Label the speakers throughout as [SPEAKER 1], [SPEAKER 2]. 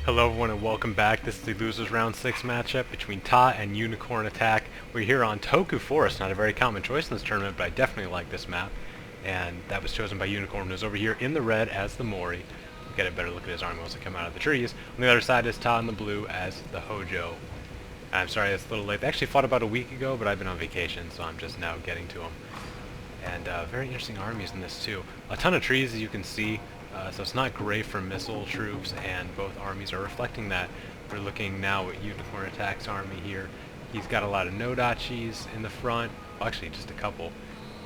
[SPEAKER 1] Hello everyone and welcome back. This is the losers round 6 matchup between Ta and Unicornattack. We're here on Toku Forest, not a very common choice in this tournament, but I definitely like this map. And that was chosen by Unicorn, who's over here in the red as the Mori. We'll get a better look at his army once they come out of the trees. On the other side is Ta in the blue as the Hojo. I'm sorry, it's a little late. They actually fought about a week ago, but I've been on vacation, so I'm just now getting to them. And very interesting armies in this too. A ton of trees, as you can see. So it's not great for missile troops, and both armies are reflecting that. We're looking now at Unicornattack's army here. He's got a lot of Nodachis in the front, well, actually just a couple,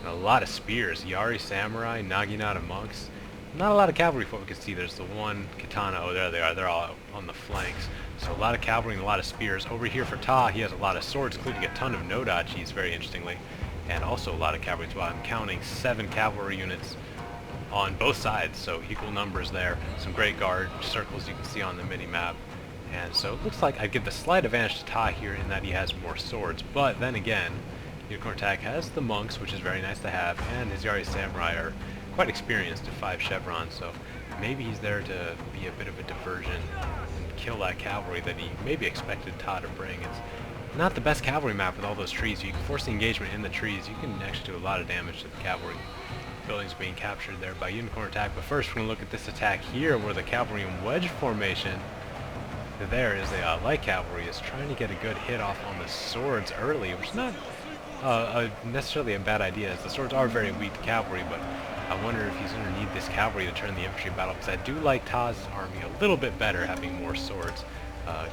[SPEAKER 1] and a lot of spears. Yari Samurai, Naginata Monks. Not a lot of cavalry from what we can see. There's the one katana. Oh, there they are. They're all on the flanks. So a lot of cavalry and a lot of spears. Over here for Ta, he has a lot of swords, including a ton of Nodachis, very interestingly, and also a lot of cavalry as well. I'm counting 7 cavalry units on both sides, so equal numbers there. Some great guard circles you can see on the mini-map. And so it looks like I'd give the slight advantage to Ta here in that he has more swords. But then again, Unicornattack has the monks, which is very nice to have, and his Yari Samurai are quite experienced at 5 chevrons, so maybe he's there to be a bit of a diversion and kill that cavalry that he maybe expected Ta to bring. It's not the best cavalry map with all those trees. You can force the engagement in the trees. You can actually do a lot of damage to the cavalry buildings being captured there by Unicornattack. But first we're going to look at this attack here where the cavalry in wedge formation there is the light cavalry is trying to get a good hit off on the swords early, which is not necessarily a bad idea, as the swords are very weak to cavalry, but I wonder if he's going to need this cavalry to turn the infantry battle, because I do like Ta's army a little bit better having more swords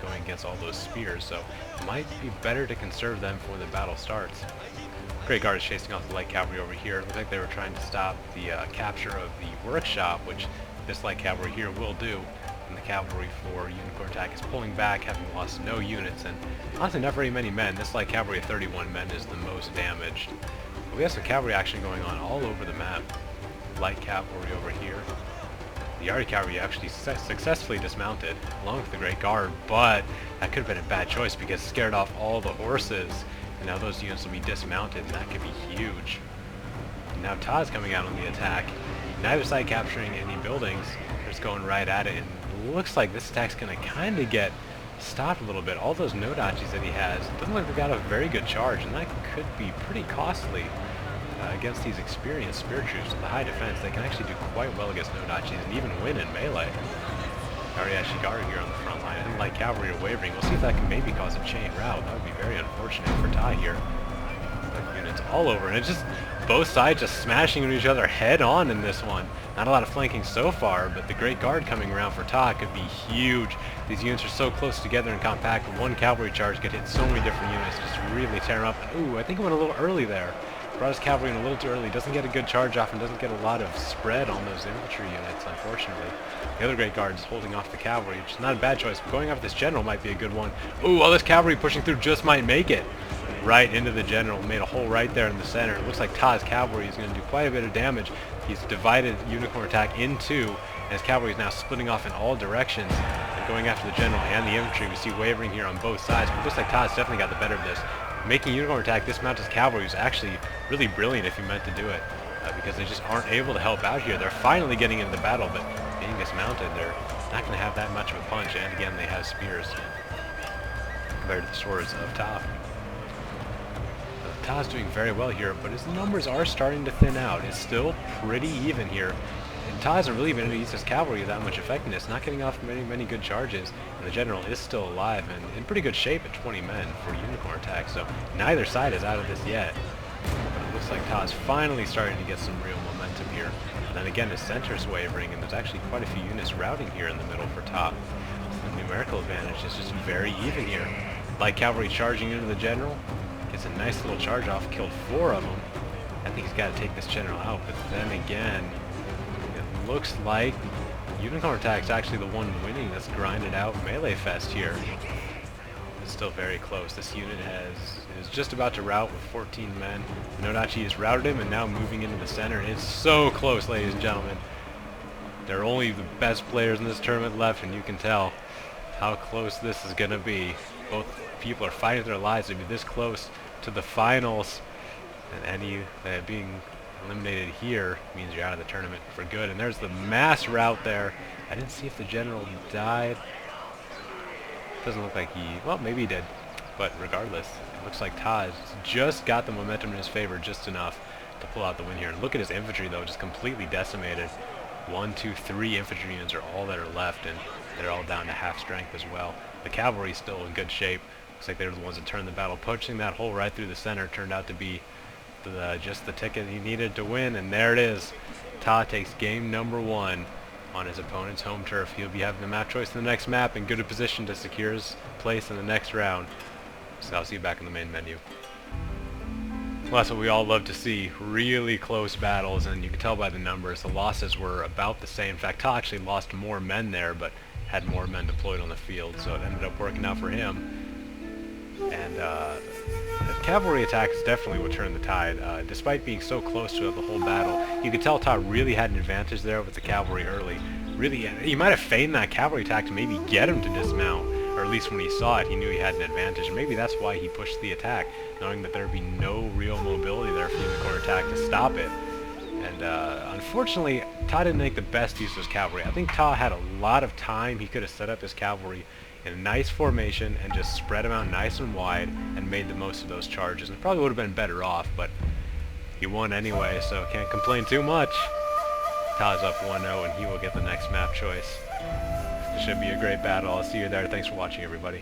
[SPEAKER 1] going against all those spears, so it might be better to conserve them before the battle starts. Great Guard is chasing off the light cavalry over here. It looks like they were trying to stop the capture of the workshop, which this light cavalry here will do. And the cavalry for Unicornattack is pulling back, having lost no units, and honestly not very many men. This light cavalry of 31 men is the most damaged. But we have some cavalry action going on all over the map. Light cavalry over here. The Yari cavalry actually successfully dismounted, along with the Great Guard, but that could have been a bad choice because it scared off all the horses. And now those units will be dismounted, and that could be huge. And now Ta's coming out on the attack. Neither side capturing any buildings. They're just going right at it, and it looks like this attack's going to kind of get stopped a little bit. All those Nodachis that he has, it doesn't look like they've got a very good charge, and that could be pretty costly against these experienced spear troops with the high defense. They can actually do quite well against Nodachis and even win in melee. Ariashigari here on the front line, and light cavalry are wavering. We'll see if that can maybe cause a chain rout. That would be very unfortunate for Ta here. Units all over, and it's just both sides just smashing into each other head on in this one. Not a lot of flanking so far, but the Great Guard coming around for Ta could be huge. These units are so close together and compact. One cavalry charge could hit so many different units, just really tear them up. Ooh, I think it went a little early there. Brought his cavalry in a little too early. Doesn't get a good charge off and doesn't get a lot of spread on those infantry units, unfortunately. The other Great Guard is holding off the cavalry, which is not a bad choice, but going after this general might be a good one. Ooh, all this cavalry pushing through just might make it. Right into the general, made a hole right there in the center. It looks like Ta's cavalry is going to do quite a bit of damage. He's divided Unicornattack in two, and his cavalry is now splitting off in all directions and going after the general and the infantry. We see wavering here on both sides, but it looks like Ta's definitely got the better of this. Making Unicornattack dismount his cavalry is actually really brilliant if he meant to do it, because they just aren't able to help out here. They're finally getting into the battle, but being dismounted, they're not going to have that much of a punch, and again, they have spears compared to the swords of Ta. Ta's doing very well here, but his numbers are starting to thin out. It's still pretty even here. And Ta hasn't really been able to use his cavalry with that much effectiveness, not getting off many good charges. And the general is still alive and in pretty good shape at 20 men for Unicornattack, so neither side is out of this yet. But it looks like Ta's finally starting to get some real momentum here. And then again, his center's wavering, and there's actually quite a few units routing here in the middle for Ta. So the numerical advantage is just very even here. Light cavalry charging into the general. Gets a nice little charge off, killed 4 of them. I think he's got to take this general out, but then again, it looks like Unicornattack's actually the one winning this grinded out melee fest here. It's still very close. This unit is just about to rout with 14 men. Nodachi has routed him and now moving into the center. It's so close, ladies and gentlemen. There are only the best players in this tournament left, and you can tell how close this is going to be. Both people are fighting their lives to be this close to the finals, and any being eliminated here means you're out of the tournament for good. And there's the mass rout there. I didn't see if the general died. Doesn't look like he, well, maybe he did. But regardless, it looks like Taj just got the momentum in his favor just enough to pull out the win here. And look at his infantry, though, just completely decimated. 1, 2, 3 infantry units are all that are left, and they're all down to half strength as well. The cavalry's still in good shape. Looks like they're the ones that turned the battle. Poaching that hole right through the center turned out to be just the ticket he needed to win, and there it is. Ta takes game number 1 on his opponent's home turf. He'll be having the map choice in the next map in good position to secure his place in the next round. So I'll see you back in the main menu. Well, that's what we all love to see. Really close battles, and you can tell by the numbers the losses were about the same. In fact, Ta actually lost more men there, but had more men deployed on the field, so it ended up working out for him. And the cavalry attacks definitely would turn the tide. Despite being so close to the whole battle, you could tell Ta really had an advantage there with the cavalry early. Really, he might have feigned that cavalry attack to maybe get him to dismount, or at least when he saw it, he knew he had an advantage. And maybe that's why he pushed the attack, knowing that there would be no real mobility there for Unicornattack to stop it. And unfortunately, Ta didn't make the best use of his cavalry. I think Ta had a lot of time. He could have set up his cavalry in a nice formation and just spread them out nice and wide and made the most of those charges. And probably would have been better off, but he won anyway, so can't complain too much. Ta's up 1-0, and he will get the next map choice. It should be a great battle. I'll see you there. Thanks for watching, everybody.